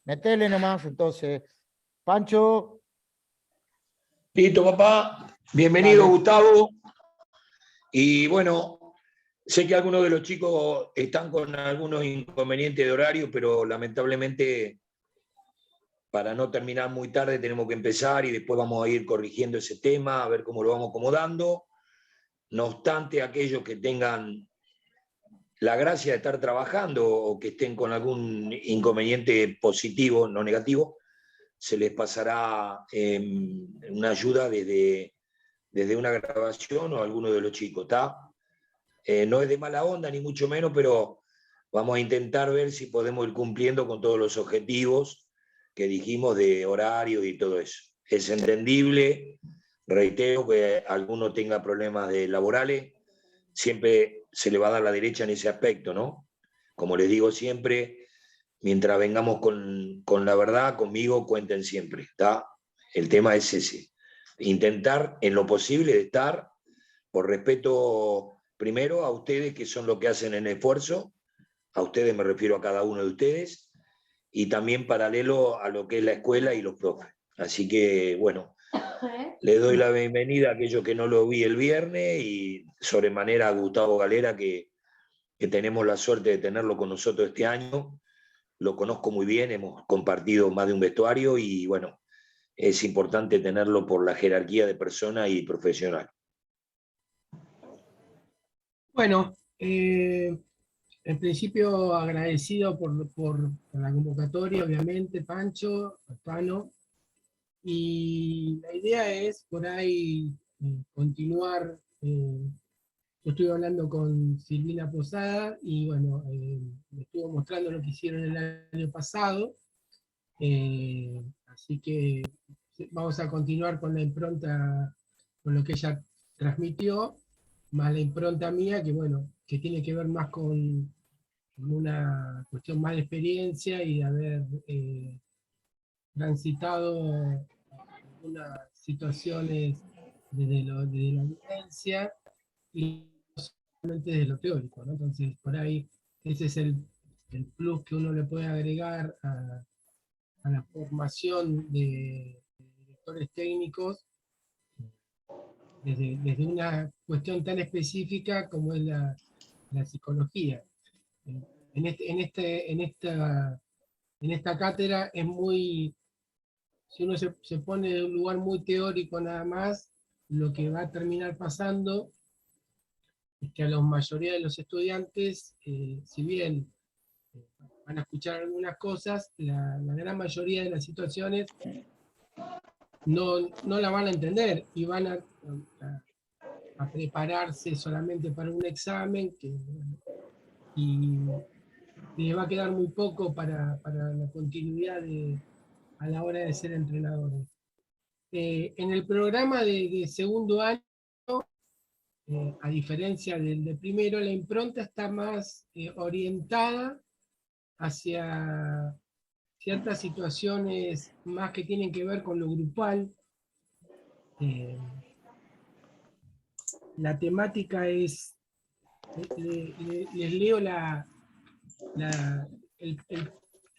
Metele nomás, entonces. Pancho. Listo, papá. Bienvenido, Dale. Gustavo. Y bueno, sé que algunos de los chicos están con algunos inconvenientes de horario, pero lamentablemente para no terminar muy tarde tenemos que empezar y después vamos a ir corrigiendo ese tema, a ver cómo lo vamos acomodando. No obstante, aquellos que tengan la gracia de estar trabajando o que estén con algún inconveniente positivo, no negativo, se les pasará una ayuda desde una grabación o alguno de los chicos, ¿está? No es de mala onda, ni mucho menos, pero vamos a intentar ver si podemos ir cumpliendo con todos los objetivos que dijimos de horario y todo eso. Es entendible, reitero, que alguno tenga problemas laborales, siempre se le va a dar la derecha en ese aspecto, ¿no? Como les digo siempre, mientras vengamos con la verdad, conmigo cuenten siempre, ¿está? El tema es ese. Intentar en lo posible de estar, por respeto primero a ustedes que son los que hacen el esfuerzo, a ustedes me refiero a cada uno de ustedes, y también paralelo a lo que es la escuela y los profes. Así que, bueno, le doy la bienvenida a aquellos que no lo vi el viernes y sobremanera a Gustavo Galera, que tenemos la suerte de tenerlo con nosotros este año. Lo conozco muy bien, hemos compartido más de un vestuario y bueno, es importante tenerlo por la jerarquía de persona y profesional. Bueno, en principio agradecido por la convocatoria, obviamente, Pancho, Pano, y la idea es por ahí continuar. Yo estuve hablando con Silvina Posada y bueno, me estuvo mostrando lo que hicieron el año pasado, así que vamos a continuar con la impronta, con lo que ella transmitió, más la impronta mía, que bueno, que tiene que ver más con una cuestión más de experiencia y de haber transitado algunas situaciones desde la vivencia y no solamente desde lo teórico, ¿no? Entonces, por ahí, ese es el plus que uno le puede agregar a la formación de directores técnicos desde una cuestión tan específica como es la psicología. En esta cátedra es muy, si uno se pone en un lugar muy teórico nada más, lo que va a terminar pasando es que a la mayoría de los estudiantes, si bien van a escuchar algunas cosas, la gran mayoría de las situaciones no la van a entender y van a prepararse solamente para un examen y les va a quedar muy poco para la continuidad a la hora de ser entrenadores. En el programa de segundo año, a diferencia del de primero, la impronta está más orientada hacia ciertas situaciones más que tienen que ver con lo grupal. La temática es, les leo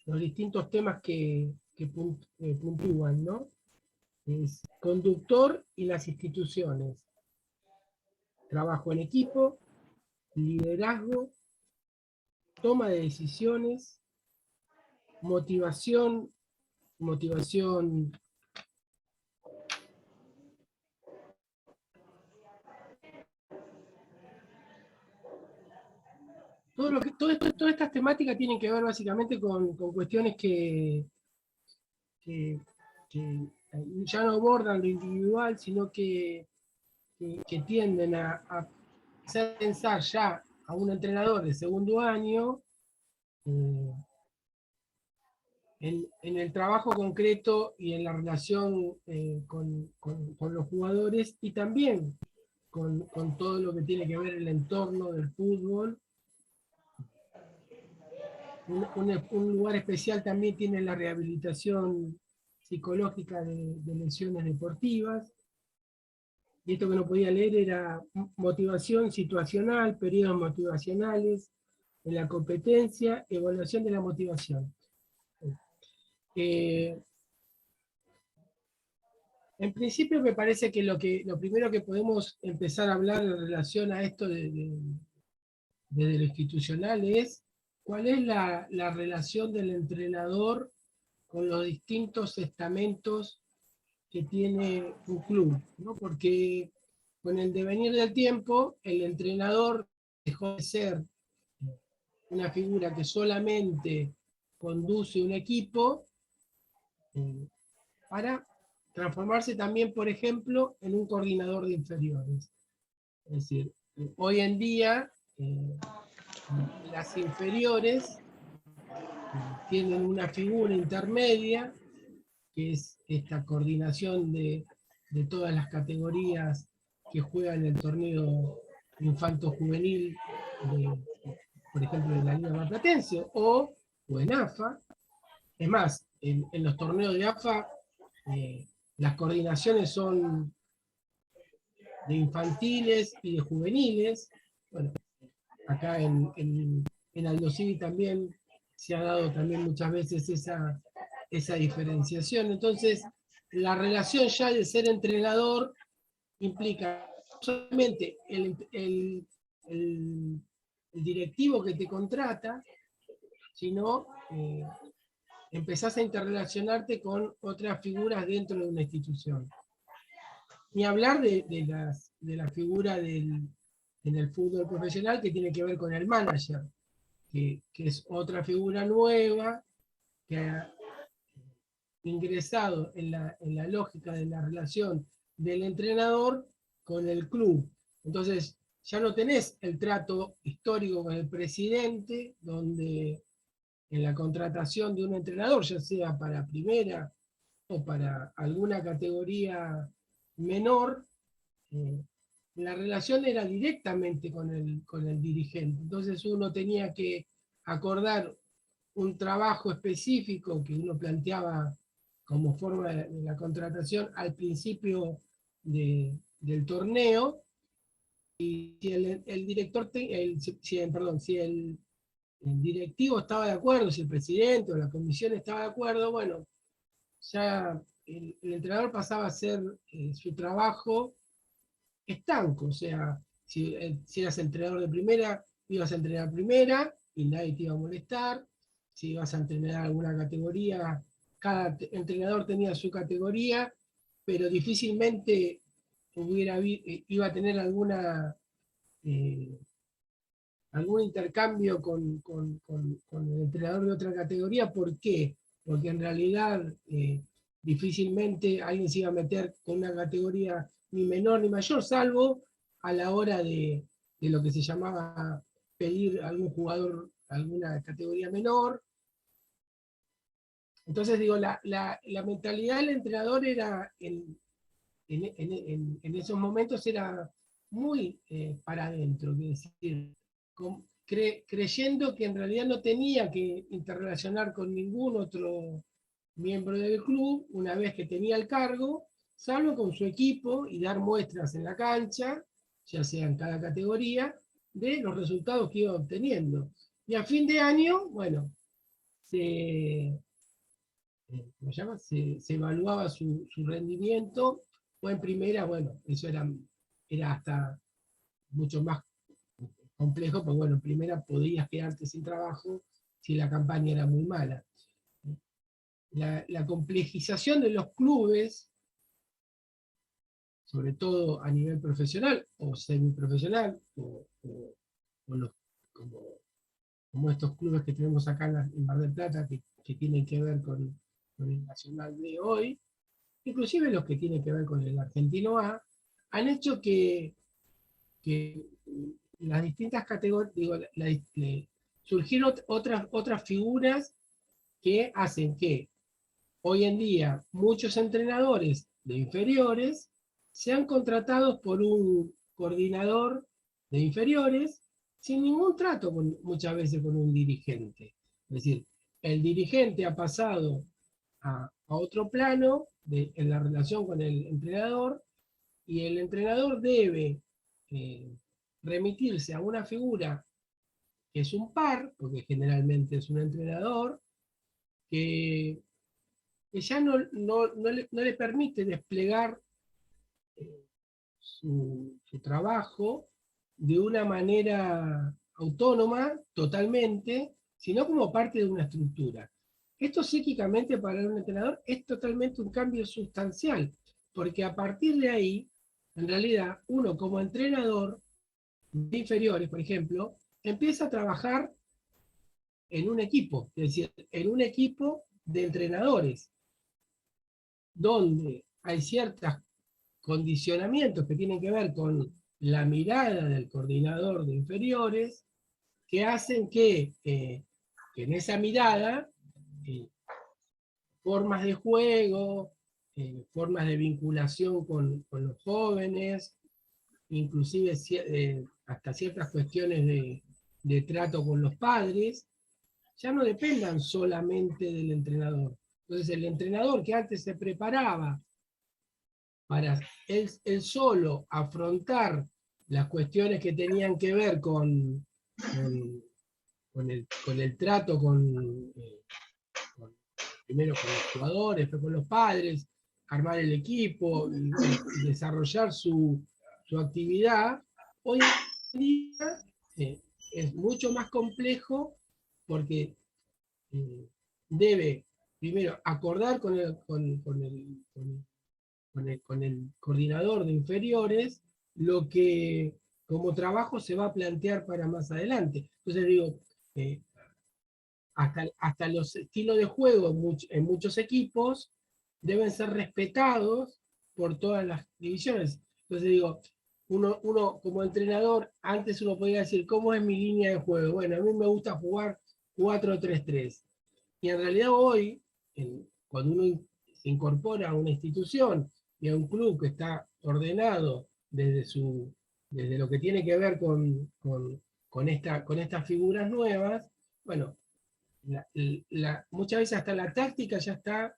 los distintos temas que puntúan, ¿no? Es conductor y las instituciones, trabajo en equipo, liderazgo, toma de decisiones, motivación todas estas temáticas tienen que ver básicamente con cuestiones que ya no abordan lo individual, sino que tienden a hacer pensar ya a un entrenador de segundo año en el trabajo concreto y en la relación con los jugadores y también con todo lo que tiene que ver el entorno del fútbol. Un lugar especial también tiene la rehabilitación psicológica de lesiones deportivas. Y esto que no podía leer era motivación situacional, periodos motivacionales, en la competencia, evaluación de la motivación. En principio me parece que lo primero que podemos empezar a hablar en relación a esto desde lo institucional es cuál es la relación del entrenador con los distintos estamentos que tiene un club, ¿no? Porque con el devenir del tiempo, el entrenador dejó de ser una figura que solamente conduce un equipo para transformarse también, por ejemplo, en un coordinador de inferiores. Es decir, hoy en día las inferiores tienen una figura intermedia, que es esta coordinación de todas las categorías que juegan el torneo infanto-juvenil, por ejemplo, de la Liga Marplatense o en AFA. Es más, en los torneos de AFA las coordinaciones son de infantiles y de juveniles. Bueno, acá en Aldo Civi también se ha dado también muchas veces esa diferenciación. Entonces, la relación ya de ser entrenador implica no solamente el directivo que te contrata, sino empezás a interrelacionarte con otras figuras dentro de una institución. Ni hablar de la figura en el fútbol profesional que tiene que ver con el manager, que es otra figura nueva que ha ingresado en la lógica de la relación del entrenador con el club. Entonces, ya no tenés el trato histórico con el presidente, donde en la contratación de un entrenador, ya sea para primera o para alguna categoría menor, la relación era directamente con el dirigente. Entonces uno tenía que acordar un trabajo específico que uno planteaba como forma de la contratación al principio del torneo, y si el director, si el directivo estaba de acuerdo, si el presidente o la comisión estaba de acuerdo, bueno, ya el entrenador pasaba a hacer su trabajo estanco. O sea, si eras entrenador de primera, ibas a entrenar primera y nadie te iba a molestar. Si ibas a entrenar alguna categoría, cada entrenador tenía su categoría, pero difícilmente iba a tener algún intercambio con el entrenador de otra categoría. ¿Por qué? Porque en realidad difícilmente alguien se iba a meter con una categoría ni menor ni mayor, salvo a la hora de lo que se llamaba pedir a algún jugador alguna categoría menor. Entonces digo, la mentalidad del entrenador era en esos momentos era muy para adentro, es decir, creyendo que en realidad no tenía que interrelacionar con ningún otro miembro del club una vez que tenía el cargo, salvo con su equipo y dar muestras en la cancha, ya sea en cada categoría, de los resultados que iba obteniendo. Y a fin de año, bueno, ¿cómo se llama? Se evaluaba su rendimiento, o en primera, bueno, eso era hasta mucho más complejo, porque bueno, en primera podías quedarte sin trabajo si la campaña era muy mala. La complejización de los clubes, sobre todo a nivel profesional o semiprofesional, como estos clubes que tenemos acá en Mar del Plata, que tienen que ver con el Nacional de hoy, inclusive los que tienen que ver con el Argentino A, han hecho que las distintas categorías, digo, surgieron otras figuras que hacen que hoy en día muchos entrenadores de inferiores sean contratados por un coordinador de inferiores sin ningún trato muchas veces con un dirigente. Es decir, el dirigente ha pasado a otro plano en la relación con el entrenador, y el entrenador debe remitirse a una figura que es un par, porque generalmente es un entrenador, que que ya no le permite desplegar su trabajo de una manera autónoma totalmente, sino como parte de una estructura. Esto psíquicamente para un entrenador es totalmente un cambio sustancial, porque a partir de ahí, en realidad, uno como entrenador de inferiores, por ejemplo, empieza a trabajar en un equipo, es decir, en un equipo de entrenadores, donde hay ciertos condicionamientos que tienen que ver con la mirada del coordinador de inferiores, que hacen que en esa mirada, formas de juego, formas de vinculación con los jóvenes, inclusive hasta ciertas cuestiones de trato con los padres, ya no dependan solamente del entrenador. Entonces el entrenador que antes se preparaba para él solo afrontar las cuestiones que tenían que ver con el trato primero con los jugadores, después con los padres, armar el equipo y desarrollar su actividad, hoy en día es mucho más complejo porque debe primero acordar con el coordinador de inferiores lo que como trabajo se va a plantear para más adelante. Entonces digo, hasta los estilos de juego en muchos equipos deben ser respetados por todas las divisiones. Entonces digo, uno como entrenador, antes uno podía decir, ¿cómo es mi línea de juego? Bueno, a mí me gusta jugar 4-3-3. Y en realidad hoy, cuando uno se incorpora a una institución y a un club que está ordenado desde lo que tiene que ver con estas figuras nuevas, bueno, muchas veces hasta la táctica ya está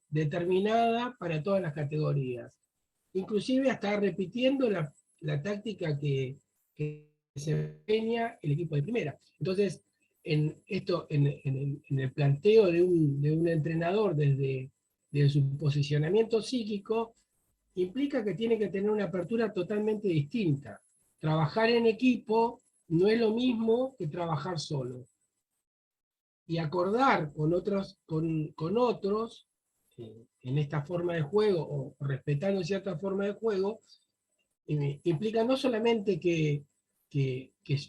determinada para todas las categorías. Inclusive hasta repitiendo la táctica que se empeña el equipo de primera. Entonces, en el planteo de un entrenador desde su posicionamiento psíquico, implica que tiene que tener una apertura totalmente distinta. Trabajar en equipo no es lo mismo que trabajar solo. Y acordar con otros en esta forma de juego, o respetando cierta forma de juego, implica no solamente que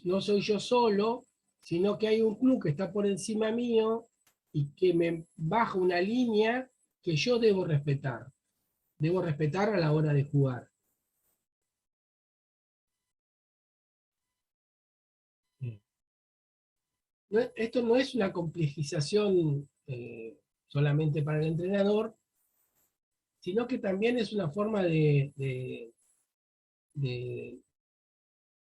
no soy yo solo, sino que hay un club que está por encima mío y que me baja una línea que yo debo respetar. Debo respetar a la hora de jugar. Esto no es una complejización solamente para el entrenador, sino que también es una forma de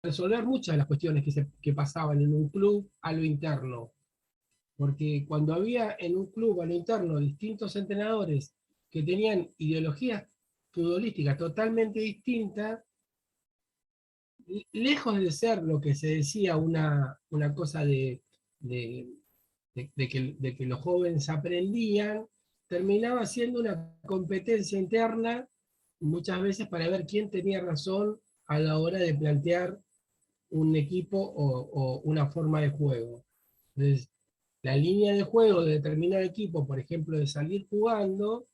resolver muchas de las cuestiones que pasaban en un club a lo interno. Porque cuando había en un club a lo interno distintos entrenadores que tenían ideologías futbolísticas totalmente distintas, lejos de ser lo que se decía una cosa de que los jóvenes aprendían, terminaba siendo una competencia interna muchas veces para ver quién tenía razón a la hora de plantear un equipo o una forma de juego. Entonces, la línea de juego de determinado equipo, por ejemplo, de salir jugando,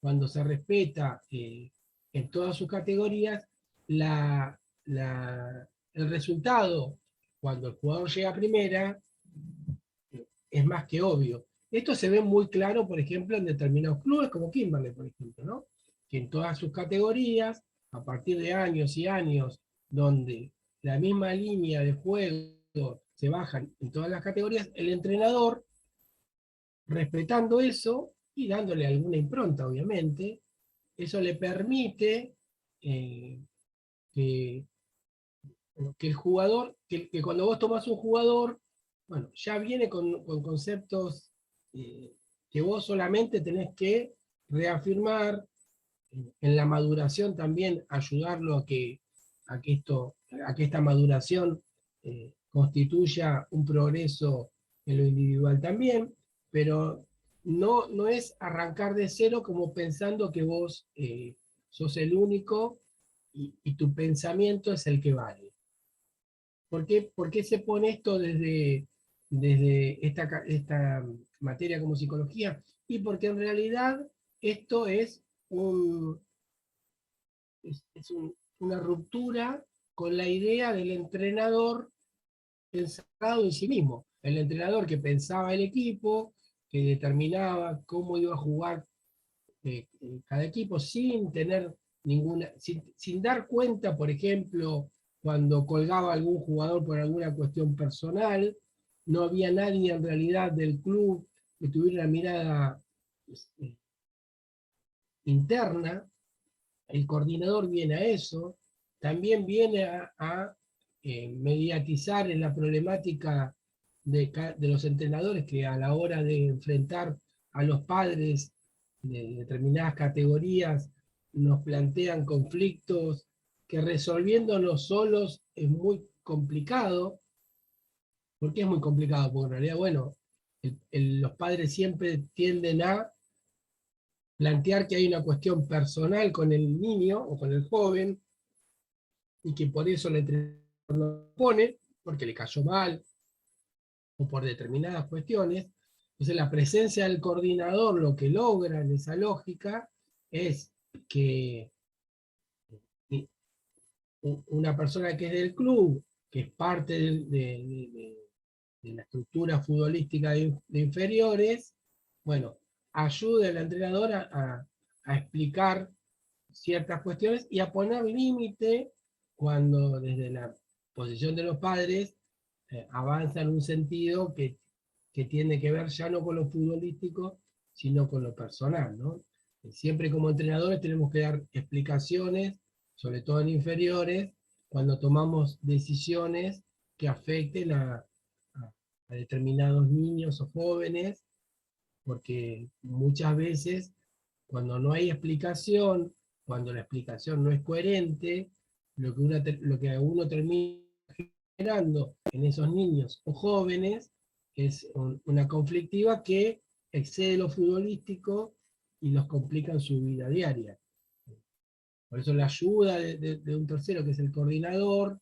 cuando se respeta en todas sus categorías, el resultado, cuando el jugador llega a primera, es más que obvio. Esto se ve muy claro, por ejemplo, en determinados clubes como Kimberley, por ejemplo, ¿no? Que en todas sus categorías, a partir de años y años, donde la misma línea de juego se bajan en todas las categorías, el entrenador, respetando eso y dándole alguna impronta, obviamente, eso le permite que el jugador, que cuando vos tomás un jugador, bueno, ya viene con conceptos que vos solamente tenés que reafirmar, en la maduración también ayudarlo a que esta maduración constituya un progreso en lo individual también, pero no es arrancar de cero como pensando que vos sos el único y tu pensamiento es el que vale. ¿Por qué se pone esto desde esta materia como psicología? Y porque en realidad esto una ruptura con la idea del entrenador encerrado en sí mismo. El entrenador que pensaba el equipo, que determinaba cómo iba a jugar cada equipo sin tener sin dar cuenta, por ejemplo, cuando colgaba algún jugador por alguna cuestión personal, no había nadie en realidad del club que tuviera una mirada este, interna. El coordinador viene a eso, también viene a mediatizar en la problemática de los entrenadores que a la hora de enfrentar a los padres de determinadas categorías nos plantean conflictos que resolviéndolos solos es muy complicado. ¿Por qué es muy complicado? Porque en realidad, bueno, los padres siempre tienden a plantear que hay una cuestión personal con el niño o con el joven y que por eso el entrenador lo pone, porque le cayó mal o por determinadas cuestiones. Entonces la presencia del coordinador lo que logra en esa lógica es que una persona que es del club, que es parte de la estructura futbolística de inferiores, bueno, ayude al entrenador a explicar ciertas cuestiones y a poner límite cuando desde la posición de los padres avanza en un sentido que tiene que ver ya no con lo futbolístico, sino con lo personal, ¿no? Siempre como entrenadores tenemos que dar explicaciones, sobre todo en inferiores, cuando tomamos decisiones que afecten a determinados niños o jóvenes, porque muchas veces cuando no hay explicación, cuando la explicación no es coherente, lo que uno termina generando en esos niños o jóvenes es una conflictiva que excede lo futbolístico y los complica en su vida diaria. Por eso la ayuda de un tercero, que es el coordinador,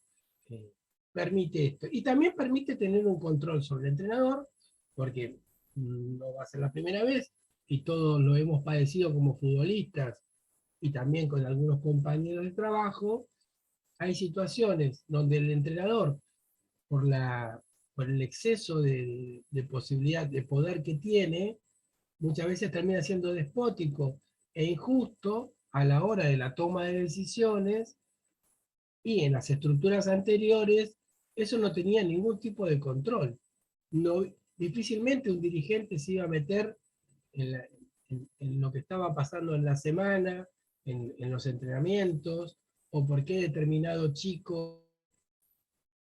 eh, permite esto. Y también permite tener un control sobre el entrenador, porque no va a ser la primera vez, y todos lo hemos padecido como futbolistas y también con algunos compañeros de trabajo. Hay situaciones donde el entrenador, por, por el exceso de posibilidad, de poder que tiene, muchas veces termina siendo despótico e injusto a la hora de la toma de decisiones, y en las estructuras anteriores eso no tenía ningún tipo de control. No, difícilmente un dirigente se iba a meter en, en lo que estaba pasando en la semana, en los entrenamientos, o por qué determinado chico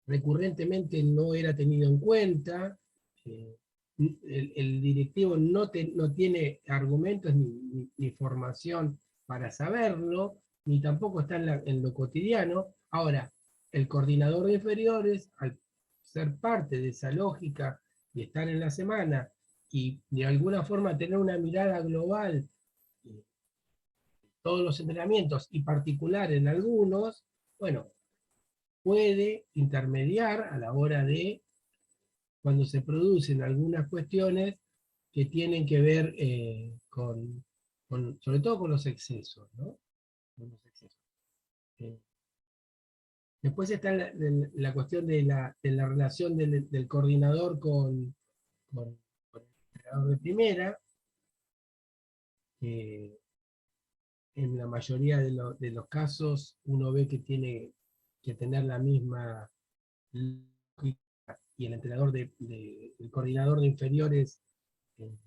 recurrentemente no era tenido en cuenta. eh, el directivo no tiene argumentos ni formación para saberlo, ni tampoco está en lo cotidiano. Ahora, el coordinador de inferiores, al ser parte de esa lógica y estar en la semana y de alguna forma tener una mirada global en todos los entrenamientos y particular en algunos, bueno, puede intermediar a la hora de cuando se producen algunas cuestiones que tienen que ver sobre todo con los excesos, ¿no? Con los excesos. Eh, Después está la cuestión de la relación del coordinador con el entrenador de primera, que en la mayoría de los casos uno ve que tiene que tener la misma lógica, y el entrenador el coordinador de inferiores eh,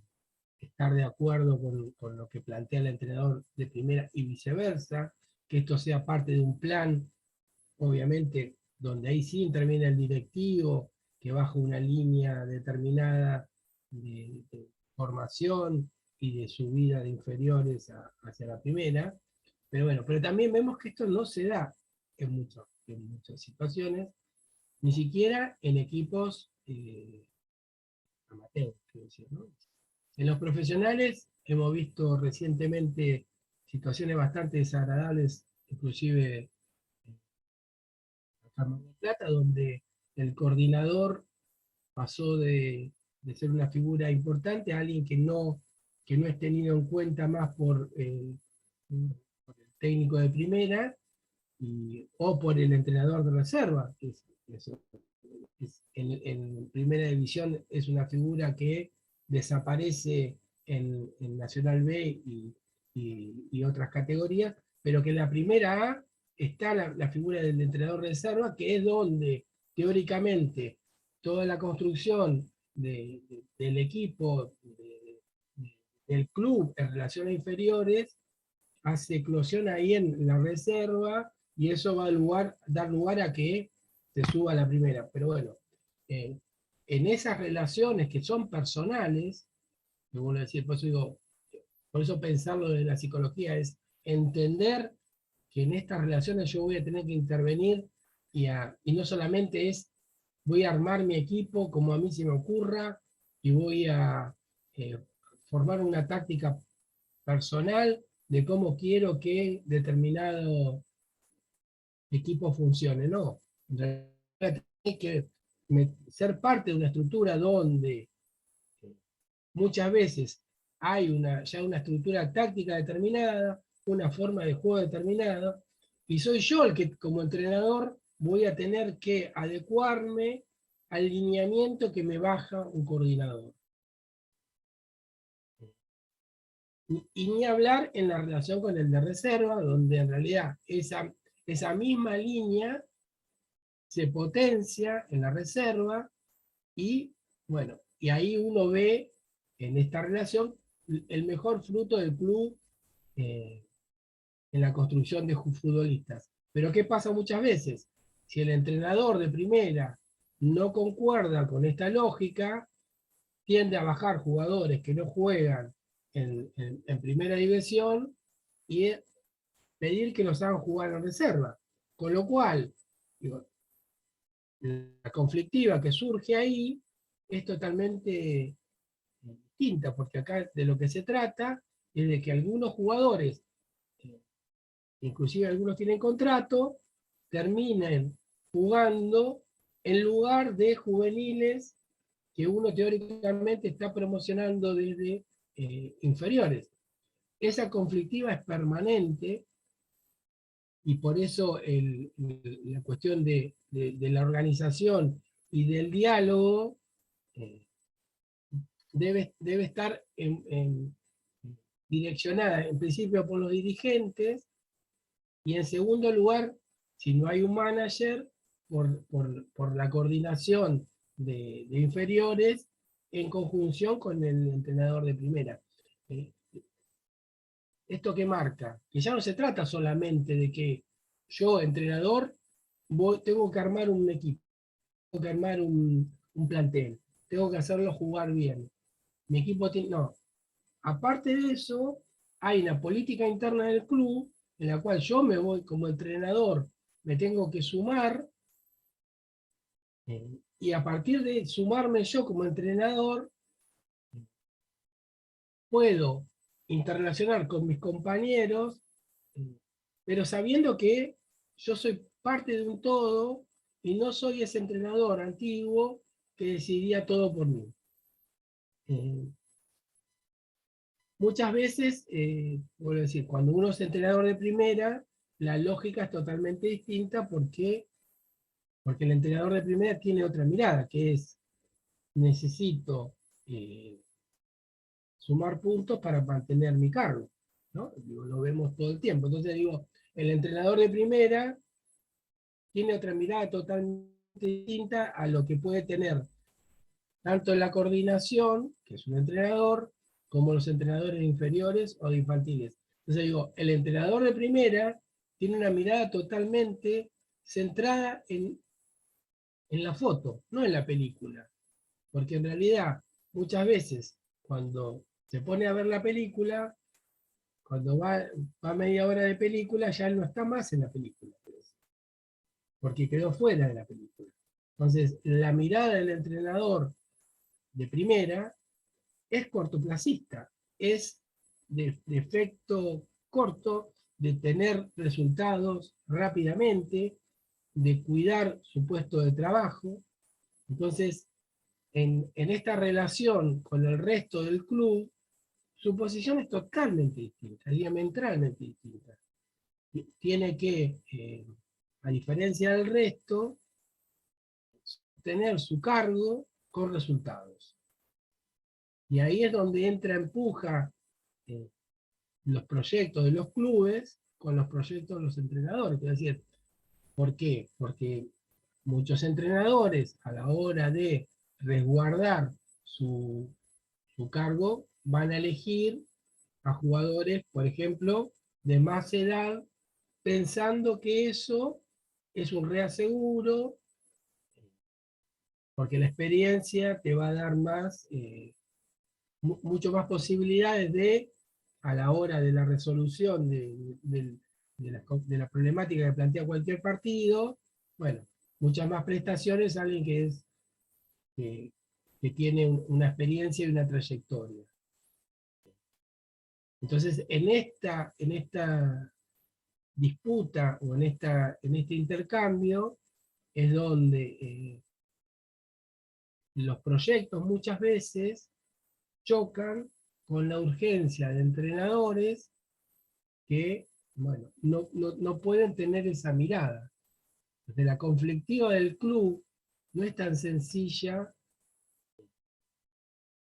estar de acuerdo con lo que plantea el entrenador de primera y viceversa, que esto sea parte de un plan, obviamente, donde ahí sí interviene el directivo, que baja una línea determinada de formación y de subida de inferiores hacia la primera. Pero bueno, pero también vemos que esto no se da en muchas situaciones, ni siquiera en equipos amateurs, quiero decir, ¿no? En los profesionales hemos visto recientemente situaciones bastante desagradables, inclusive acá en Mar del Plata, donde el coordinador pasó de ser una figura importante a alguien que no es tenido en cuenta más por el técnico de primera o por el entrenador de reserva, en primera división es una figura que desaparece en Nacional B y otras categorías, pero que en la primera A está la figura del entrenador de reserva, que es donde teóricamente toda la construcción del equipo, del club en relación a inferiores, hace eclosión ahí en la reserva y eso va a dar lugar a que se suba a la primera. Pero bueno, eh, en esas relaciones que son personales, me vuelvo a decir, por eso pensarlo de la psicología es entender que en estas relaciones yo voy a tener que intervenir y no solamente es voy a armar mi equipo como a mí se me ocurra y voy a eh, formar una táctica personal de cómo quiero que determinado equipo funcione. No, en realidad tiene que ser parte de una estructura donde muchas veces hay ya una estructura táctica determinada, una forma de juego determinada, y soy yo el que como entrenador voy a tener que adecuarme al lineamiento que me baja un coordinador. Y ni hablar en la relación con el de reserva, donde en realidad esa misma línea se potencia en la reserva y, bueno, y ahí uno ve en esta relación el mejor fruto del club eh, en la construcción de futbolistas. Pero ¿qué pasa muchas veces? Si el entrenador de primera no concuerda con esta lógica, tiende a bajar jugadores que no juegan en primera división y pedir que los hagan jugar en reserva. Con lo cual, digo, la conflictiva que surge ahí es totalmente distinta, porque acá de lo que se trata es de que algunos jugadores, inclusive algunos tienen contrato, terminen jugando en lugar de juveniles que uno teóricamente está promocionando desde inferiores. Esa conflictiva es permanente y por eso la cuestión de la organización y del diálogo eh, debe estar direccionada en principio por los dirigentes y en segundo lugar, si no hay un manager, por la coordinación de inferiores en conjunción con el entrenador de primera. Eh, ¿Esto qué marca? Que ya no se trata solamente de que yo, entrenador, tengo que armar un equipo, tengo que armar un plantel, tengo que hacerlo jugar bien. Mi equipo tiene... No. Aparte de eso, hay una política interna del club en la cual yo me voy como entrenador, me tengo que sumar, y a partir de sumarme yo como entrenador, puedo interrelacionar con mis compañeros, pero sabiendo que yo soy parte de un todo y no soy ese entrenador antiguo que decidía todo por mí. Muchas veces, vuelvo a decir, cuando uno es entrenador de primera, la lógica es totalmente distinta porque el entrenador de primera tiene otra mirada, que es necesito sumar puntos para mantener mi cargo, ¿no? Digo, lo vemos todo el tiempo. Entonces digo, el entrenador de primera tiene otra mirada totalmente distinta a lo que puede tener tanto en la coordinación, que es un entrenador, como los entrenadores inferiores o de infantiles. Entonces digo, el entrenador de primera tiene una mirada totalmente centrada en la foto, no en la película. Porque en realidad, muchas veces, cuando se pone a ver la película, cuando va media hora de película, ya él no está más en la película, porque quedó fuera de la película. Entonces, la mirada del entrenador de primera es cortoplacista, es de efecto corto, de tener resultados rápidamente, de cuidar su puesto de trabajo. Entonces, en esta relación con el resto del club, su posición es totalmente distinta, diametralmente distinta. Tiene que, a diferencia del resto, tener su cargo con resultados. Y ahí es donde empuja los proyectos de los clubes con los proyectos de los entrenadores. Es decir, ¿por qué? Porque muchos entrenadores, a la hora de resguardar su cargo, van a elegir a jugadores, por ejemplo, de más edad, pensando que eso es un reaseguro, porque la experiencia te va a dar más, mucho más posibilidades de, a la hora de la resolución de la problemática que plantea cualquier partido, bueno, muchas más prestaciones a alguien que tiene una experiencia y una trayectoria. Entonces, en esta disputa o en este intercambio es donde los proyectos muchas veces chocan con la urgencia de entrenadores que, bueno, no pueden tener esa mirada. Desde la conflictiva del club no es tan sencilla,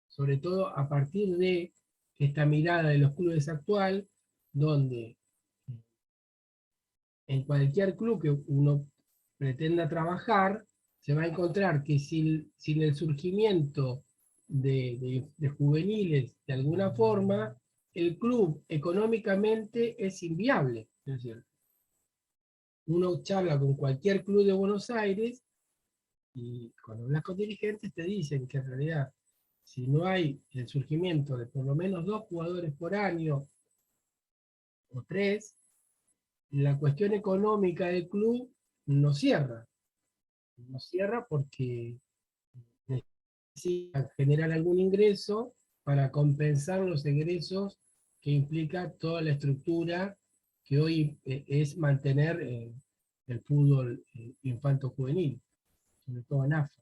sobre todo a partir de esta mirada de los clubes actual, donde en cualquier club que uno pretenda trabajar, se va a encontrar que sin el surgimiento de juveniles, de alguna forma, el club económicamente es inviable. Es decir, uno charla con cualquier club de Buenos Aires y cuando hablas con dirigentes te dicen que en realidad, si no hay el surgimiento de por lo menos 2 jugadores por año o 3, la cuestión económica del club no cierra. No cierra porque necesita generar algún ingreso para compensar los egresos que implica toda la estructura que hoy es mantener el fútbol infanto-juvenil, sobre todo en AFA,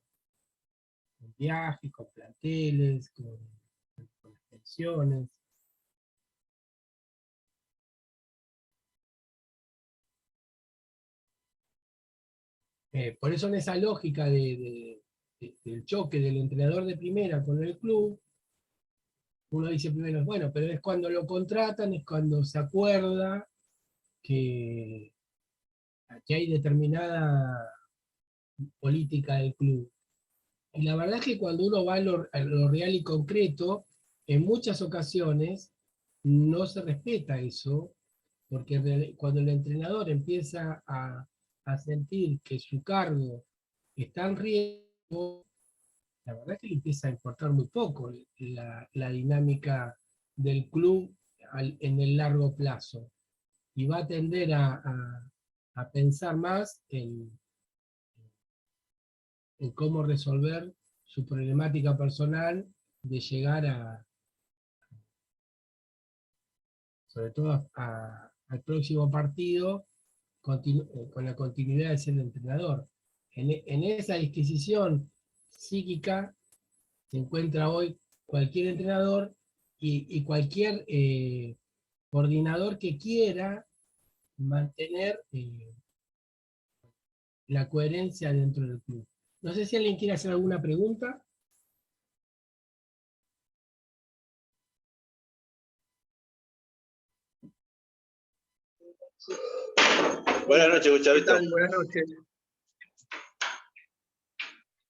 con viajes, con planteles, con pensiones. Por eso en esa lógica del choque del entrenador de primera con el club, uno dice primero, bueno, pero es cuando lo contratan, es cuando se acuerda que hay determinada política del club. Y la verdad es que cuando uno va a lo real y concreto, en muchas ocasiones no se respeta eso, porque cuando el entrenador empieza a sentir que su cargo está en riesgo, la verdad es que le empieza a importar muy poco la dinámica del club en el largo plazo. Y va a tender a pensar más en cómo resolver su problemática personal de llegar sobre todo al próximo partido con la continuidad de ser el entrenador. En esa disquisición psíquica se encuentra hoy cualquier entrenador y cualquier coordinador que quiera mantener la coherencia dentro del club. No sé si alguien quiere hacer alguna pregunta. Buenas noches, ¿Qué Gustavito. tal? Buenas noches.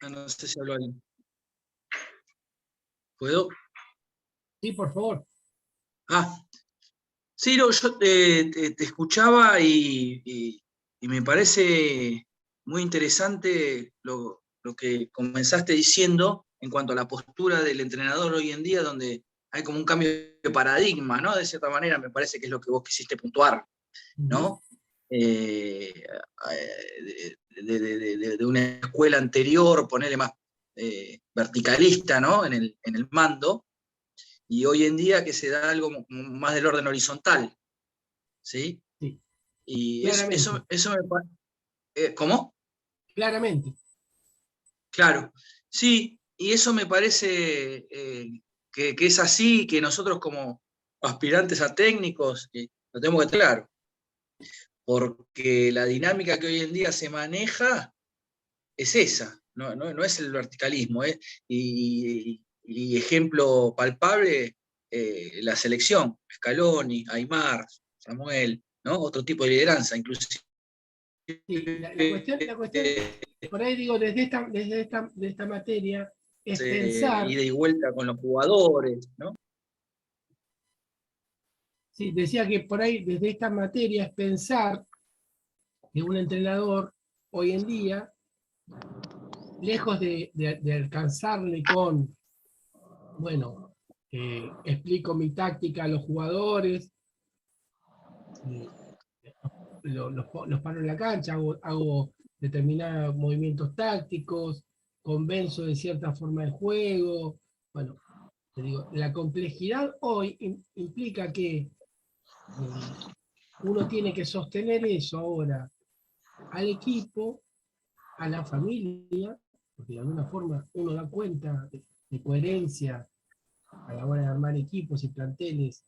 No sé si habló alguien. ¿Puedo? Sí, por favor. Sí, no, yo te escuchaba y me parece muy interesante lo que comenzaste diciendo en cuanto a la postura del entrenador hoy en día, donde hay como un cambio de paradigma, ¿no? De cierta manera, me parece que es lo que vos quisiste puntuar, ¿no? De una escuela anterior, ponerle más verticalista, ¿no? En el mando, Y hoy en día que se da algo más del orden horizontal, ¿sí? Sí, Y claramente. eso me parece... ¿Cómo? Claramente. Claro, sí, y eso me parece que es así, que nosotros como aspirantes a técnicos lo tenemos que tener claro, porque la dinámica que hoy en día se maneja es esa, no es el verticalismo, y ejemplo palpable, la selección, Scaloni, Aimar, Samuel, ¿no? Otro tipo de lideranza, inclusive Sí, la cuestión, por ahí digo, de esta materia, es pensar, ida y vuelta con los jugadores, ¿no? sí, decía que por ahí desde esta materia es pensar que un entrenador hoy en día, lejos de alcanzarle con, bueno, explico mi táctica a los jugadores, eh, los paro en la cancha, hago determinados movimientos tácticos, convenzo de cierta forma el juego. Bueno, te digo, la complejidad hoy implica que uno tiene que sostener eso ahora al equipo, a la familia, porque de alguna forma uno da cuenta de coherencia a la hora de armar equipos y planteles,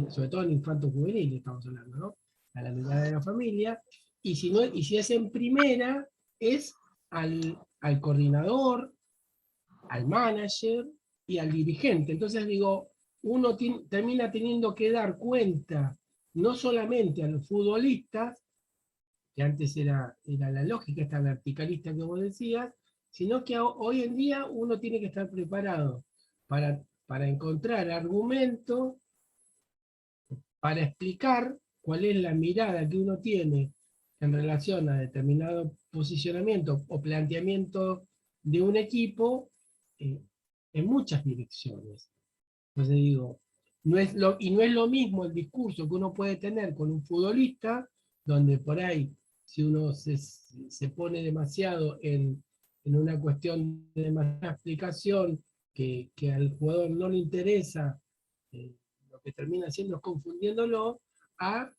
sobre todo en infantos juveniles estamos hablando, ¿no? A la mirada de la familia, y si, no, y si es en primera, es al coordinador, al manager y al dirigente. Entonces digo, uno termina teniendo que dar cuenta no solamente a los futbolistas, que antes era la lógica, esta verticalista que vos decías, sino que hoy en día uno tiene que estar preparado para encontrar argumentos, para explicar cuál es la mirada que uno tiene en relación a determinado posicionamiento o planteamiento de un equipo eh, en muchas direcciones. Entonces digo, no es lo mismo el discurso que uno puede tener con un futbolista, donde por ahí, si uno se pone demasiado en una cuestión de demasiada explicación que al jugador no le interesa, lo que termina haciendo es confundiéndolo a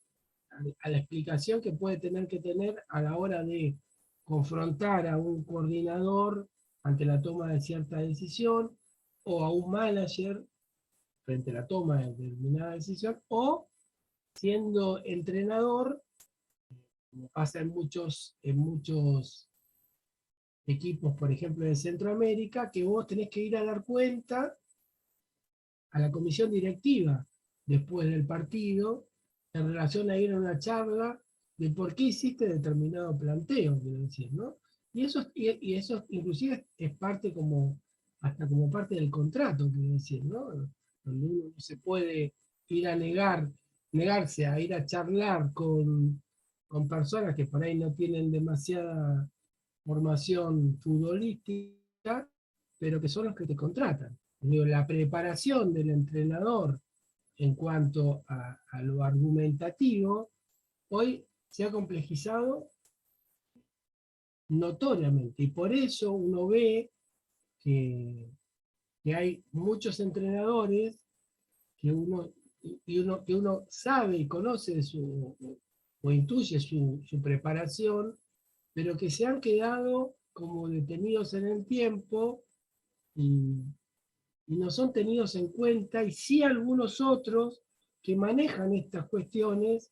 la explicación que puede tener que tener a la hora de confrontar a un coordinador ante la toma de cierta decisión, o a un manager frente a la toma de determinada decisión, o siendo entrenador, como pasa en muchos equipos, por ejemplo, de Centroamérica, que vos tenés que ir a dar cuenta a la comisión directiva después del partido en relación a ir a una charla de por qué hiciste determinado planteo, quiero decir, ¿no? Y eso inclusive es parte como, hasta como parte del contrato, quiero decir, ¿no? Donde uno no se puede ir a negarse a ir a charlar con personas que por ahí no tienen demasiada formación futbolística, pero que son los que te contratan. Digo, la preparación del entrenador en cuanto a lo argumentativo, hoy se ha complejizado notoriamente, y por eso uno ve que hay muchos entrenadores que uno sabe y conoce o intuye su preparación, pero que se han quedado como detenidos en el tiempo y, y no son tenidos en cuenta, y sí algunos otros que manejan estas cuestiones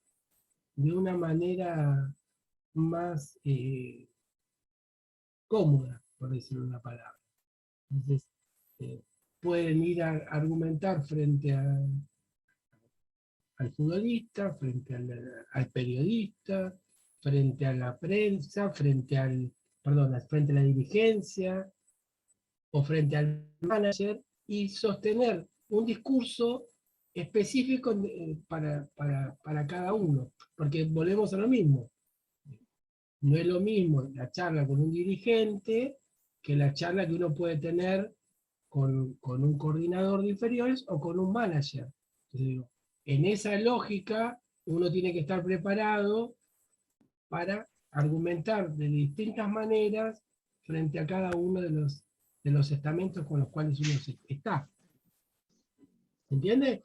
de una manera más cómoda, por decirlo una palabra. Entonces, eh, pueden ir a argumentar frente al futbolista, frente al periodista, frente a la prensa, frente a la dirigencia o frente al manager, y sostener un discurso específico para cada uno. Porque volvemos a lo mismo. No es lo mismo la charla con un dirigente que la charla que uno puede tener con un coordinador de inferiores o con un manager. Entonces, digo, en esa lógica, uno tiene que estar preparado para argumentar de distintas maneras frente a cada uno de los estamentos con los cuales uno está. ¿Se entiende?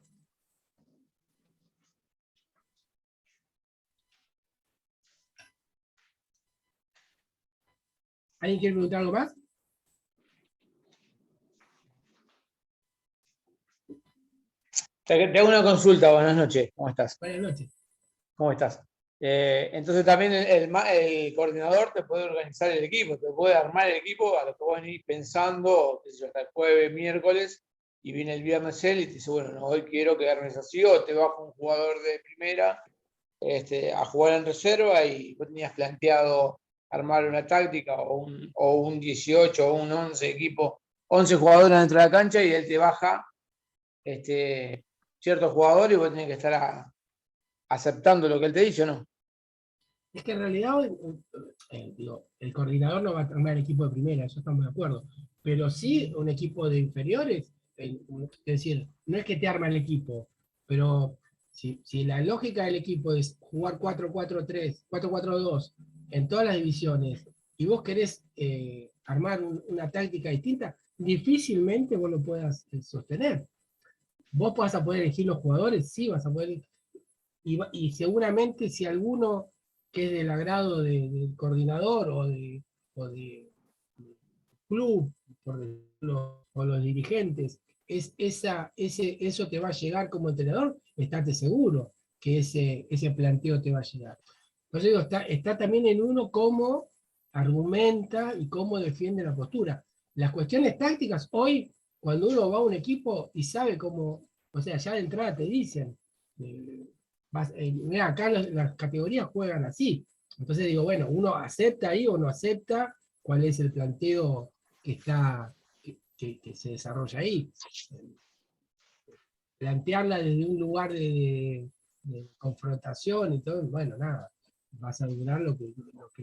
¿Alguien quiere preguntar algo más? Te hago una consulta, buenas noches, ¿cómo estás? Buenas noches. ¿Cómo estás? Entonces también el coordinador te puede organizar el equipo, te puede armar el equipo a lo que vos venís pensando, qué sé yo, hasta el jueves, miércoles, y viene el viernes él y te dice, bueno, no, hoy quiero que armes así, o te baja un jugador de primera a jugar en reserva y vos tenías planteado armar una táctica o un 18 o un 11 equipo, 11 jugadores dentro de la cancha y él te baja ciertos jugadores y vos tenés que estar aceptando lo que él te dice, ¿o no? Es que en realidad digo, el coordinador no va a armar el equipo de primera, eso estamos de acuerdo. Pero sí un equipo de inferiores, es decir, no es que te arma el equipo, pero si la lógica del equipo es jugar 4-4-3, 4-4-2 en todas las divisiones, y vos querés armar una táctica distinta, difícilmente vos lo puedas sostener. Vos vas a poder elegir los jugadores, sí, vas a poder. Y seguramente si alguno que es del agrado del coordinador o de club, por decirlo, o los dirigentes, eso te va a llegar como entrenador, estate seguro que ese planteo te va a llegar. Entonces digo, está también en uno cómo argumenta y cómo defiende la postura. Las cuestiones tácticas, hoy, cuando uno va a un equipo y sabe cómo, o sea, ya de entrada te dicen, mira, acá las categorías juegan así. Entonces digo, bueno, uno acepta ahí o no acepta cuál es el planteo que se desarrolla ahí. Plantearla desde un lugar de confrontación y todo, bueno, nada, vas a durar lo que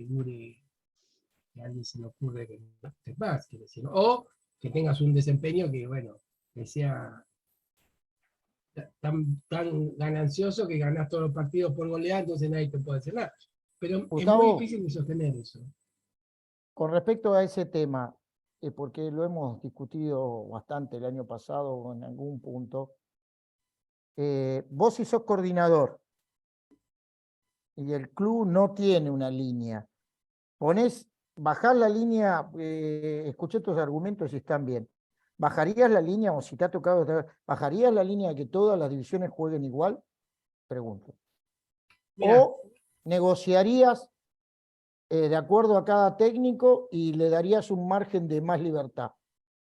dure, que a alguien se le ocurre que no te más, quiero decir, o que tengas un desempeño que, bueno, que sea tan ganancioso que ganás todos los partidos por goleada, entonces nadie te puede hacer nada. Pero Gustavo, es muy difícil de sostener eso. con respecto a ese tema, porque lo hemos discutido bastante el año pasado en algún punto, vos si sos coordinador y el club no tiene una línea, bajás la línea, escuché tus argumentos y están bien. ¿Bajarías la línea, o si te ha tocado, bajarías la línea de que todas las divisiones jueguen igual? Pregunto. Mirá, ¿O negociarías de acuerdo a cada técnico y le darías un margen de más libertad?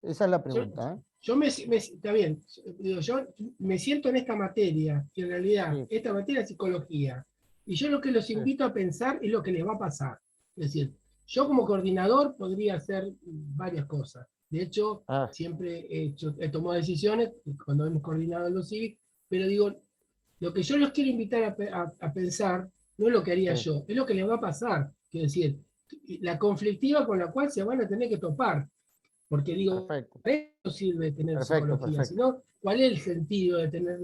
Esa es la pregunta. está bien, digo, yo me siento en esta materia, que en realidad Sí. esta materia es psicología, y yo lo que los invito a pensar es lo que les va a pasar. Es decir, yo como coordinador podría hacer varias cosas. De hecho, siempre he tomado decisiones cuando hemos coordinado en los CIVIC, pero digo, lo que yo los quiero invitar a pensar no es lo que haría Sí. yo, es lo que les va a pasar. Es decir, la conflictiva con la cual se van a tener que topar. Porque digo, Perfecto. para eso no sirve tener Perfecto, psicología, perfecto. sino cuál es el sentido de tener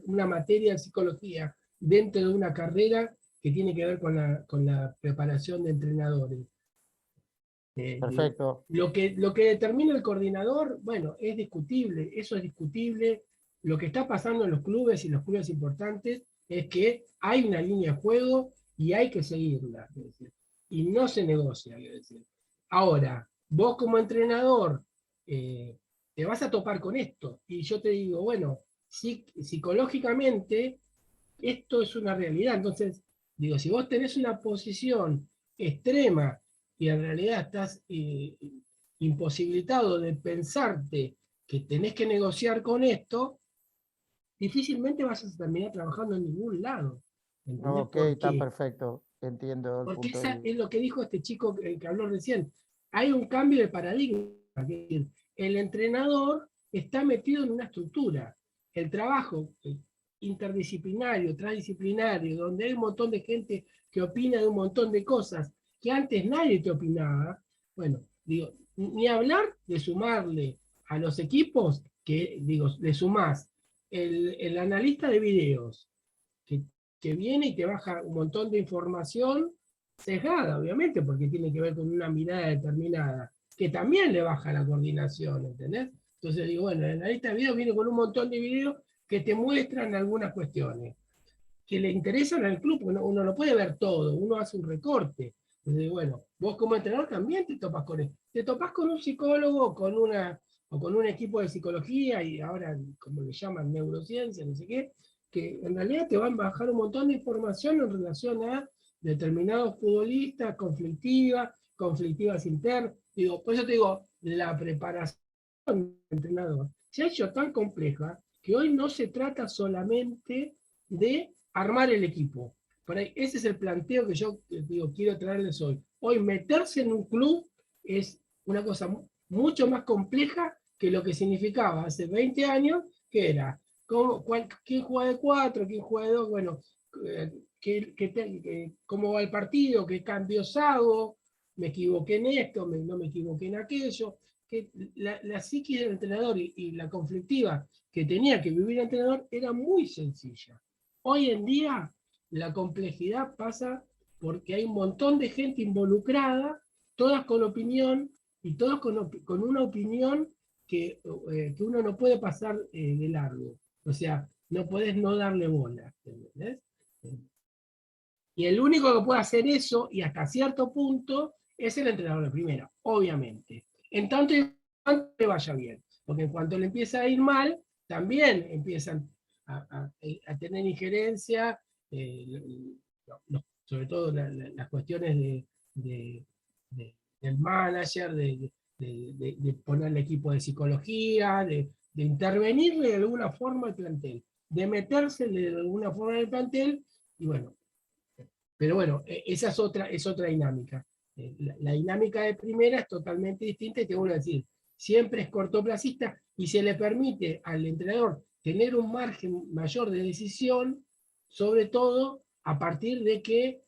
una materia de psicología dentro de una carrera que tiene que ver con la preparación de entrenadores. Perfecto. Lo que determina el coordinador, bueno, es discutible, eso es discutible. Lo que está pasando en los clubes y los clubes importantes es que hay una línea de juego y hay que seguirla, es decir, y no se negocia. Es decir. Ahora, vos como entrenador te vas a topar con esto, y yo te digo, bueno, psicológicamente esto es una realidad. Entonces, digo, si vos tenés una posición extrema y en realidad estás imposibilitado de pensarte que tenés que negociar con esto, difícilmente vas a terminar trabajando en ningún lado. ¿Entendés Ok, por está qué? perfecto. Entiendo el Porque punto de esa vista. es lo que dijo este chico que habló recién. Hay un cambio de paradigma. El entrenador está metido en una estructura. El trabajo interdisciplinario, transdisciplinario, donde hay un montón de gente que opina de un montón de cosas que antes nadie te opinaba. Bueno, digo, ni hablar de sumarle a los equipos, que digo, le sumás el analista de videos, que viene y te baja un montón de información sesgada, obviamente, porque tiene que ver con una mirada determinada, que también le baja la coordinación, ¿entendés? Entonces digo, bueno, la lista de videos viene con un montón de videos que te muestran algunas cuestiones que le interesan al club, porque uno no puede ver todo, uno hace un recorte. Entonces, bueno, vos como entrenador también te topas con eso. Te topas con un psicólogo o con un equipo de psicología, y ahora, como le llaman, neurociencia, no sé qué, que en realidad te van a bajar un montón de información en relación a determinados futbolistas, conflictivas internas. Digo, por eso te digo, la preparación del entrenador se ha hecho tan compleja que hoy no se trata solamente de armar el equipo. Por ahí, ese es el planteo que yo digo, quiero traerles hoy. Hoy meterse en un club es una cosa mucho más compleja que lo que significaba hace 20 años, que era quién juega de 4, quién juega de 2, bueno, cómo va el partido, qué cambios hago, me equivoqué en esto, no me equivoqué en aquello. Que la psiquis del entrenador y la conflictiva que tenía que vivir el entrenador era muy sencilla. Hoy en día la complejidad pasa porque hay un montón de gente involucrada, todas con opinión y todos con una opinión que uno no puede pasar de largo. O sea, no puedes no darle bola. ¿Entendés? Y el único que puede hacer eso, y hasta cierto punto, es el entrenador de primera, obviamente. En tanto y cuanto le vaya bien. Porque en cuanto le empieza a ir mal, también empiezan a tener injerencia, sobre todo las cuestiones del manager, de ponerle equipo de psicología, de intervenirle de alguna forma al plantel, de meterse de alguna forma en el plantel, y bueno. Pero bueno, esa es otra dinámica. La dinámica de primera es totalmente distinta y te vuelvo a decir, siempre es cortoplacista y se le permite al entrenador tener un margen mayor de decisión, sobre todo a partir de que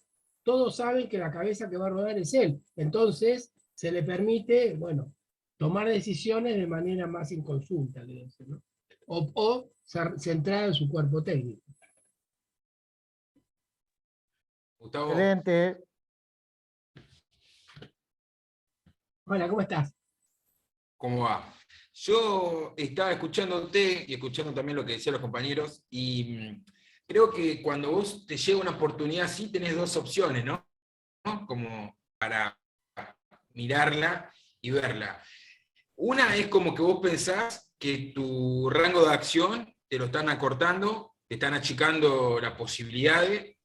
todos saben que la cabeza que va a rodar es él. Entonces, se le permite, bueno, tomar decisiones de manera más inconsulta, ¿no? O centrada en su cuerpo técnico. Gustavo, Excelente. Hola, ¿cómo estás? ¿cómo va? Yo estaba escuchándote y escuchando también lo que decían los compañeros, y creo que cuando vos te llega una oportunidad así, tenés dos opciones, ¿no? Como para mirarla y verla. Una es como que vos pensás que tu rango de acción te lo están acortando, te están achicando las posibilidades,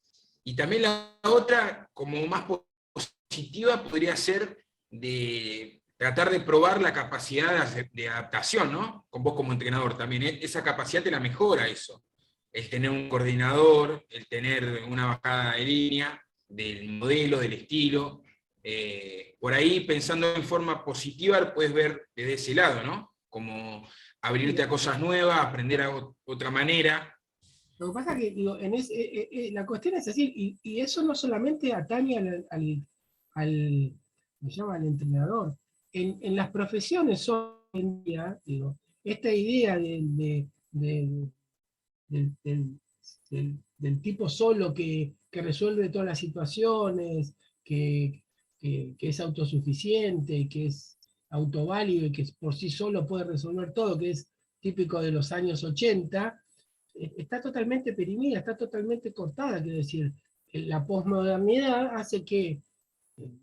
y también la otra, como más positiva, podría ser de tratar de probar la capacidad de adaptación, ¿no? Con vos como entrenador también. Esa capacidad te la mejora eso. El tener un coordinador, el tener una bajada de línea, del modelo, del estilo. Por ahí, pensando en forma positiva, puedes ver desde ese lado, ¿no? Como abrirte a cosas nuevas, aprender a otra manera. Lo que pasa es que digo, la cuestión es así, y eso no solamente atañe me llama al entrenador. En las profesiones hoy en día, digo, esta idea del tipo solo que resuelve todas las situaciones, que es autosuficiente, que es autoválido y que por sí solo puede resolver todo, que es típico de los años 80, está totalmente perimida, está totalmente cortada. Quiero decir, la posmodernidad hace que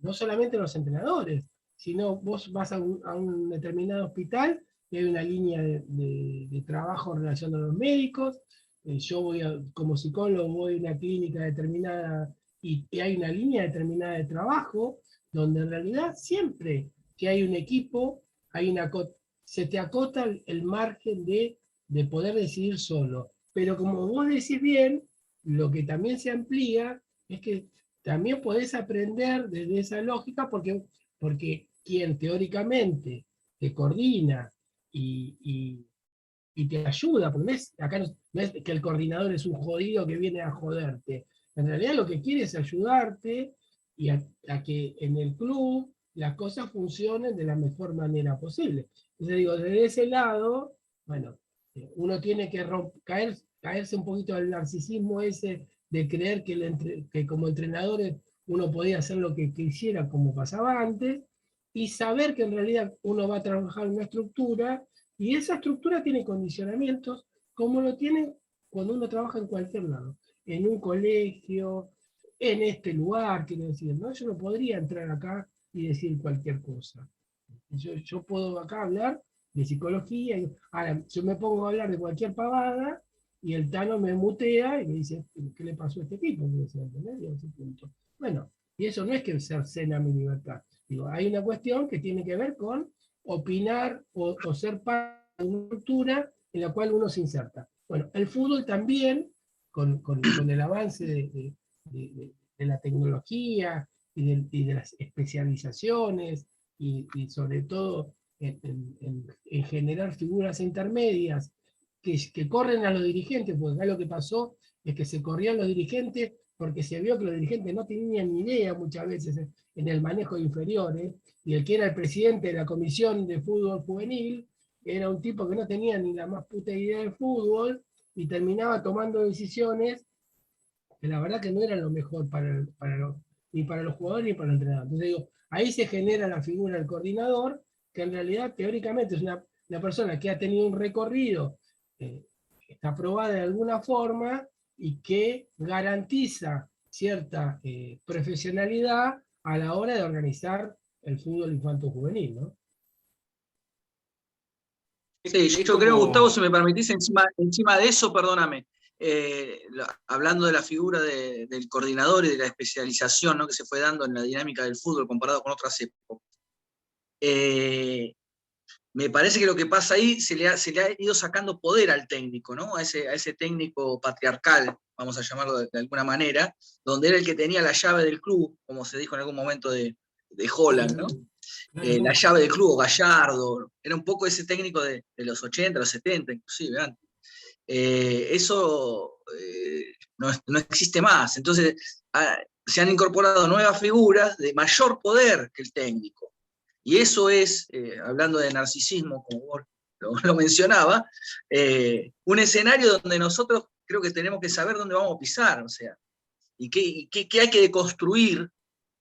no solamente los entrenadores, sino vos vas a un determinado hospital y hay una línea de trabajo en relación a los médicos. Yo como psicólogo voy a una clínica determinada y hay una línea determinada de trabajo, donde en realidad siempre que hay un equipo, se te acota el margen de poder decidir solo. Pero como vos decís bien, lo que también se amplía es que también podés aprender desde esa lógica porque quien teóricamente te coordina y te ayuda, porque acá no es que el coordinador es un jodido que viene a joderte. En realidad lo que quiere es ayudarte y a que en el club las cosas funcionen de la mejor manera posible. Entonces digo, desde ese lado, bueno, uno tiene que caerse un poquito del narcisismo ese de creer que como entrenadores uno podía hacer lo que quisiera como pasaba antes, y saber que en realidad uno va a trabajar en una estructura Y esa estructura tiene condicionamientos como lo tiene cuando uno trabaja en cualquier lado, en un colegio, en este lugar, quiero decir, ¿no? Yo no podría entrar acá y decir cualquier cosa. Yo puedo acá hablar de psicología, ahora yo me pongo a hablar de cualquier pavada y el Tano me mutea y me dice, ¿qué le pasó a este tipo? Bueno, y eso no es que cercena mi libertad. Digo, hay una cuestión que tiene que ver con opinar o ser parte de una cultura en la cual uno se inserta. Bueno, el fútbol también, con el avance de la tecnología y de las especializaciones, y sobre todo en generar figuras intermedias que corren a los dirigentes, porque acá lo que pasó es que se corrían los dirigentes porque se vio que los dirigentes no tenían ni idea muchas veces en el manejo de inferiores, y el que era el presidente de la comisión de fútbol juvenil era un tipo que no tenía ni la más puta idea de fútbol, y terminaba tomando decisiones que la verdad que no eran lo mejor ni para los jugadores ni para el entrenador. Entonces digo, ahí se genera la figura del coordinador, que en realidad teóricamente es una persona que ha tenido un recorrido, está aprobada de alguna forma y que garantiza cierta profesionalidad a la hora de organizar el fútbol infanto-juvenil, ¿no? Sí, yo creo, Gustavo, si me permitís, encima de eso, perdóname, hablando de la figura del coordinador y de la especialización, ¿no?, que se fue dando en la dinámica del fútbol comparado con otras épocas, me parece que lo que pasa ahí se le ha ido sacando poder al técnico, ¿no? A ese técnico patriarcal, vamos a llamarlo de alguna manera, donde era el que tenía la llave del club, como se dijo en algún momento de Holland, ¿no? La llave del club, Gallardo, era un poco ese técnico de los 80, los 70, inclusive antes. Eso no existe más. Entonces, se han incorporado nuevas figuras de mayor poder que el técnico. Y eso es, hablando de narcisismo, como vos lo mencionaba, un escenario donde nosotros creo que tenemos que saber dónde vamos a pisar, o sea, y qué hay que deconstruir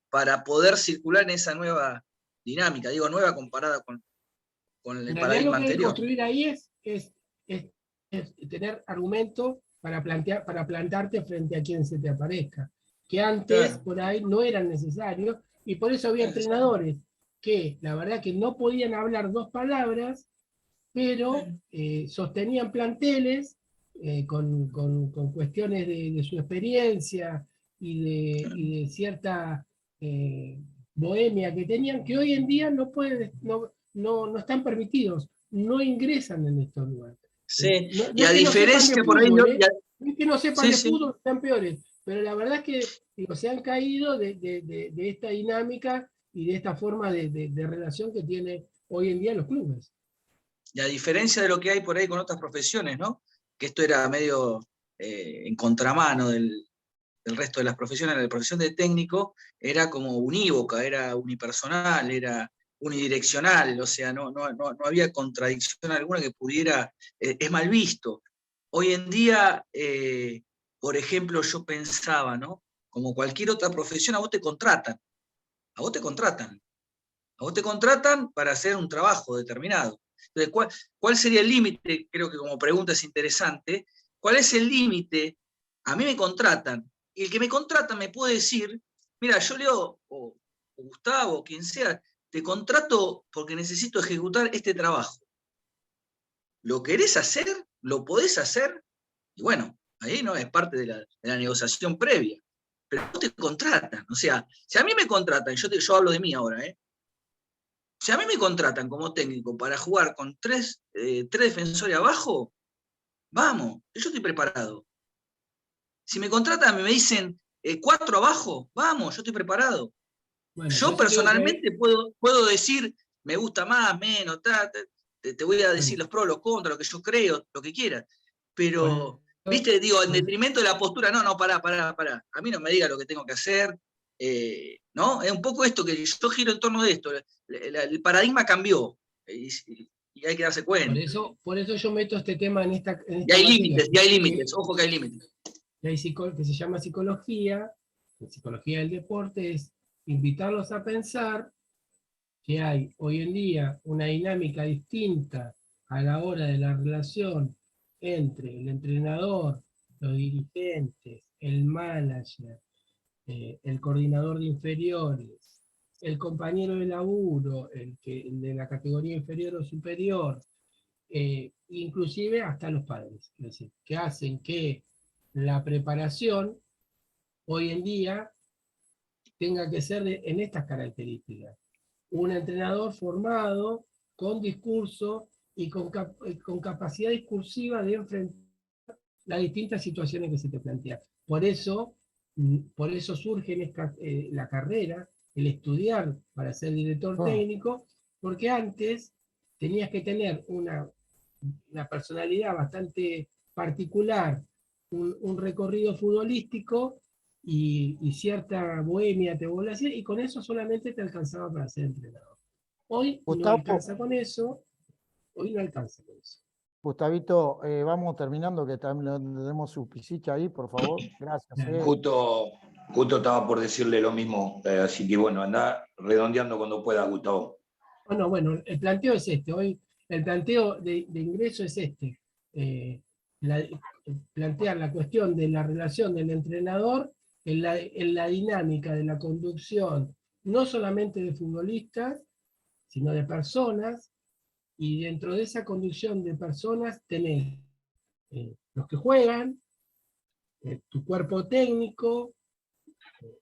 para poder circular en esa nueva dinámica, digo nueva comparada con el paradigma Lo que hay que anterior. construir ahí es tener argumento para plantarte frente a quien se te aparezca, que antes Claro. por ahí no eran necesarios, y por eso había entrenadores que la verdad que no podían hablar dos palabras, pero sostenían planteles con cuestiones de su experiencia y de cierta bohemia que tenían, que hoy en día no están permitidos, no ingresan en estos lugares. Sí, No y a es que no sepan diferencia de por ahí... fútbol, no es que no sepan Sí, de sí. fútbol, están peores, pero la verdad es que digo, se han caído de esta dinámica y de esta forma de relación que tiene hoy en día los clubes. Y a diferencia de lo que hay por ahí con otras profesiones, ¿no? Que esto era medio en contramano del resto de las profesiones, la profesión de técnico era como unívoca, era unipersonal, era unidireccional, o sea, no había contradicción alguna que pudiera, es mal visto. Hoy en día, por ejemplo, yo pensaba, ¿no? Como cualquier otra profesión, a vos te contratan, a vos te contratan. A vos te contratan para hacer un trabajo determinado. Entonces, ¿cuál sería el límite? Creo que como pregunta es interesante. ¿Cuál es el límite? A mí me contratan, y el que me contrata me puede decir, mira, yo Leo, o Gustavo, o quien sea, te contrato porque necesito ejecutar este trabajo. ¿Lo querés hacer? ¿Lo podés hacer? Y bueno, ahí no es parte de la negociación previa. Pero no te contratan. O sea, si a mí me contratan, yo hablo de mí ahora, si a mí me contratan como técnico para jugar con tres defensores abajo, vamos, yo estoy preparado. Si me contratan y me dicen 4 abajo, vamos, yo estoy preparado. Bueno, Yo personalmente puedo decir, me gusta más, menos, te voy a decir los pros, los contras, lo que yo creo, lo que quieras. Pero, viste, digo, en detrimento de la postura, no, pará. A mí no me diga lo que tengo que hacer, ¿no? Es un poco esto que yo giro en torno de esto. El paradigma cambió y hay que darse cuenta. Por eso yo meto este tema en esta y hay límites, ojo que hay límites. Que se llama psicología, la psicología del deporte es invitarlos a pensar que hay hoy en día una dinámica distinta a la hora de la relación entre el entrenador, los dirigentes, el manager, el coordinador de inferiores, el compañero de laburo, el de la categoría inferior o superior, inclusive hasta los padres, es decir, que hacen que la preparación hoy en día tenga que ser en estas características. Un entrenador formado, con discurso y con capacidad discursiva de enfrentar las distintas situaciones que se te plantean. Por eso surge la carrera, el estudiar para ser director técnico, porque antes tenías que tener una personalidad bastante particular, un recorrido futbolístico y cierta bohemia te volvía a decir, y con eso solamente te alcanzaba para ser entrenador. Hoy no alcanza con eso, Gustavito, vamos terminando, que también le demos su pisicha ahí, por favor. Gracias. Justo estaba por decirle lo mismo, así que bueno, anda redondeando cuando pueda, Gustavo. Bueno, el planteo es este. Hoy el planteo de ingreso es este. Plantear la cuestión de la relación del entrenador en la dinámica de la conducción, no solamente de futbolistas, sino de personas, y dentro de esa conducción de personas tenés los que juegan, tu cuerpo técnico,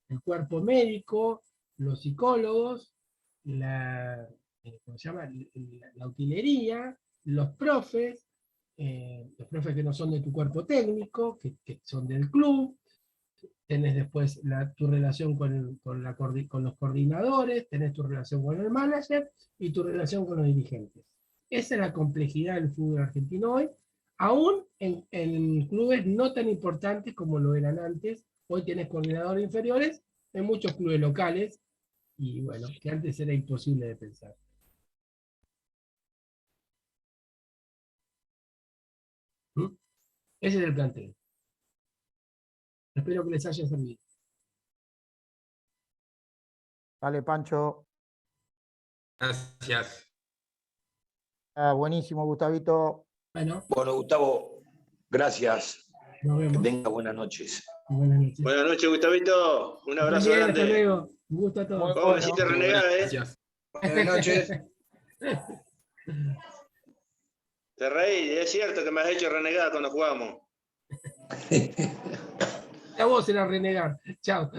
el cuerpo médico, los psicólogos, ¿cómo se llama? La utilería, los profes que no son de tu cuerpo técnico, que son del club. Tenés después tu relación con los coordinadores, tenés tu relación con el manager y tu relación con los dirigentes. Esa es la complejidad del fútbol argentino hoy, aún en clubes no tan importantes como lo eran antes. Hoy tenés coordinadores inferiores en muchos clubes locales, y bueno, que antes era imposible de pensar. Ese es el planteo. Espero que les haya servido. Dale, Pancho. Gracias. Buenísimo, Gustavito. Bueno, Gustavo, gracias. nos vemos. Que tenga buenas noches. Buenas noches. Buenas noches, Gustavito. Un abrazo Bien, grande. hasta luego. Un gusto a todos. ¿Cómo me hiciste renegar, Gracias. Buenas noches. Te reí, es cierto que me has hecho renegar cuando jugamos. La voz era renegar. Chao.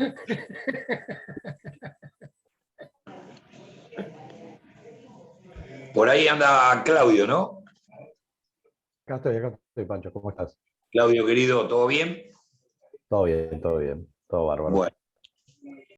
Por ahí anda Claudio, ¿no? Acá estoy, Pancho. ¿Cómo estás? Claudio, querido, ¿todo bien? Todo bien, todo bárbaro. Bueno.